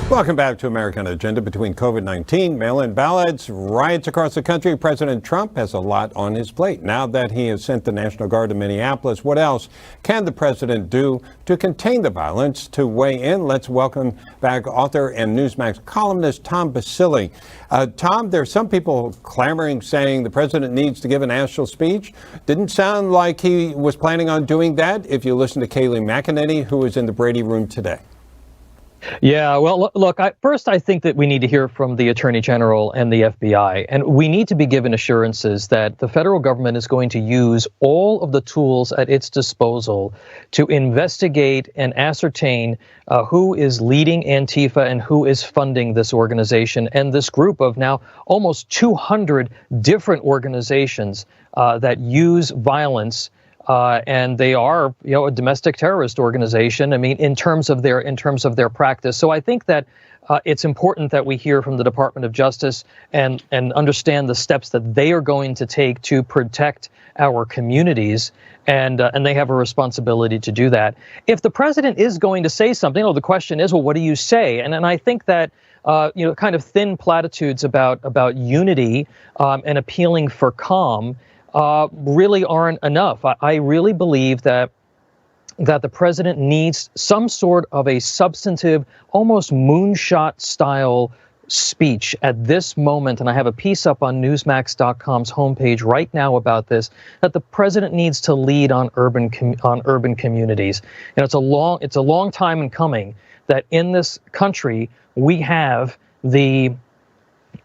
Welcome back to American Agenda. Between COVID-19, mail-in ballots, riots across the country, President Trump has a lot on his plate. Now that he has sent the National Guard to Minneapolis, what else can the president do to contain the violence? To weigh in, let's welcome back author and Newsmax columnist Tom Basile. Tom, there are some people clamoring, saying the president needs to give a national speech. Didn't sound like he was planning on doing that if you listen to Kayleigh McEnany, who was in the Brady room today. Yeah, well, look, first, I think that we need to hear from the Attorney General and the FBI, and we need to be given assurances that the federal government is going to use all of the tools at its disposal to investigate and ascertain who is leading Antifa and who is funding this organization and this group of now almost 200 different organizations that use violence. And they are, a domestic terrorist organization. I mean, in terms of their practice. So I think that it's important that we hear from the Department of Justice and understand the steps that they are going to take to protect our communities. And they have a responsibility to do that. If the president is going to say something, the question is, well, what do you say? And I think that kind of thin platitudes about unity and appealing for calm really aren't enough. I really believe that the president needs some sort of a substantive, almost moonshot style speech at this moment. And I have a piece up on Newsmax.com's homepage right now about this, that the president needs to lead on urban communities. And it's a long time in coming that in this country we have the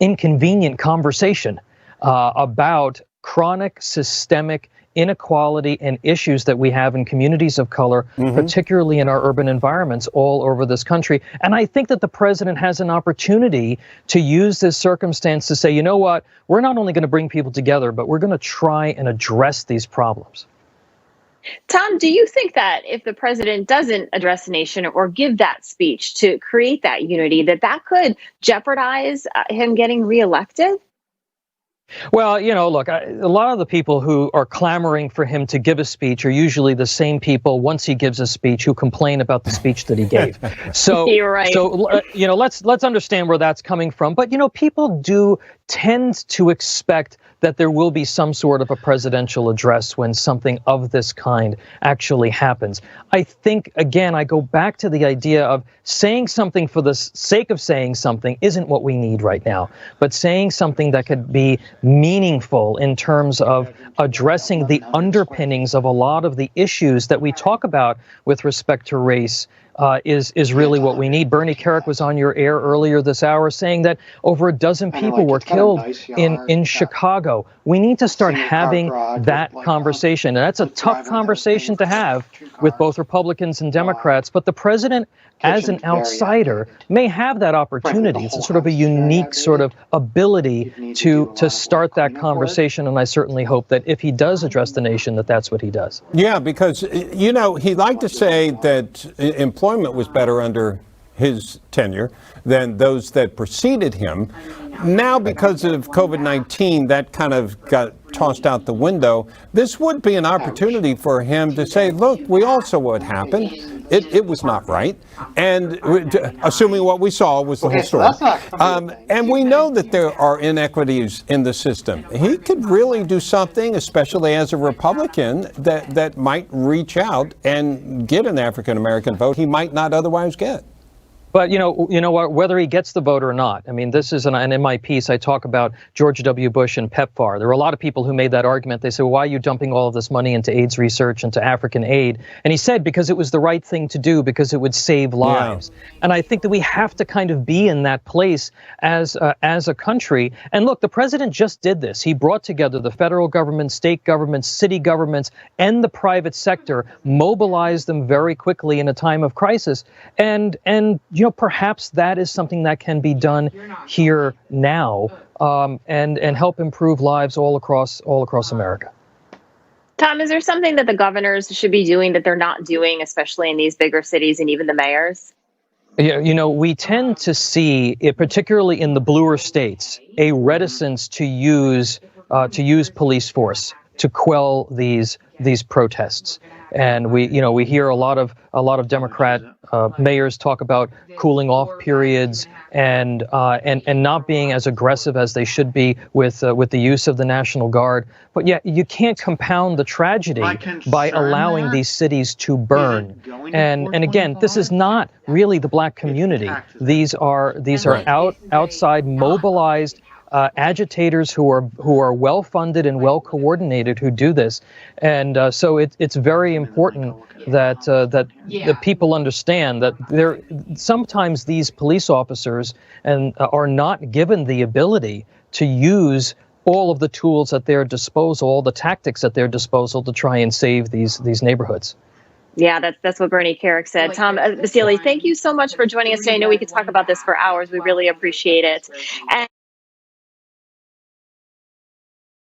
inconvenient conversation about chronic systemic inequality and issues that we have in communities of color, particularly in our urban environments all over this country. And I think that the president has an opportunity to use this circumstance to say, you know what, we're not only going to bring people together, but we're going to try and address these problems. Tom, do you think that if the president doesn't address the nation or give that speech to create that unity, that could jeopardize him getting reelected? Well, look, a lot of the people who are clamoring for him to give a speech are usually the same people, once he gives a speech, who complain about the speech that he gave. So, you're right. So, let's understand where that's coming from. But, people do tend to expect that there will be some sort of a presidential address when something of this kind actually happens. I think, again, I go back to the idea of saying something for the sake of saying something isn't what we need right now, but saying something that could be meaningful in terms of addressing the underpinnings of a lot of the issues that we talk about with respect to race is really what we need. Bernie Kerik was on your air earlier this hour saying that over a dozen people were killed in Chicago. We need to start having that conversation. And that's a tough conversation to have with both Republicans and Democrats. But the president, as an outsider, may have that opportunity. It's a sort of a unique sort of ability to start that conversation. And I certainly hope that if he does address the nation, that's what he does. Yeah, because, he'd like to say that employment was better under his tenure than those that preceded him. Now, because of COVID-19, that kind of got tossed out the window. This would be an opportunity for him to say, look, we all saw what happened. It was not right. And assuming what we saw was the whole story. And we know that there are inequities in the system. He could really do something, especially as a Republican, that might reach out and get an African-American vote he might not otherwise get. But, you know what, whether he gets the vote or not, I mean, this is, and in my piece, I talk about George W. Bush and PEPFAR. There were a lot of people who made that argument. They said, well, why are you dumping all of this money into AIDS research, into African aid? And he said, because it was the right thing to do, because it would save lives. Yeah. And I think that we have to kind of be in that place as a country. And look, the president just did this. He brought together the federal government, state governments, city governments, and the private sector, mobilized them very quickly in a time of crisis. And perhaps that is something that can be done here now, and help improve lives all across America. Tom, is there something that the governors should be doing that they're not doing, especially in these bigger cities and even the mayors? Yeah, we tend to see, particularly in the bluer states, a reticence to use police force to quell these protests. And we hear a lot of Democrat mayors talk about cooling off periods and not being as aggressive as they should be with the use of the National Guard. But yeah, you can't compound the tragedy by allowing these cities to burn. And again, this is not really the black community. These are outside mobilized agitators who are well funded and well coordinated who do this, and so it's very important that the people understand that sometimes these police officers are not given the ability to use all of the tools at their disposal, all the tactics at their disposal to try and save these neighborhoods. Yeah, that's what Bernie Carrick said. Tom Basile, thank you so much for joining us today. I know we could talk about this for hours. We really appreciate it. And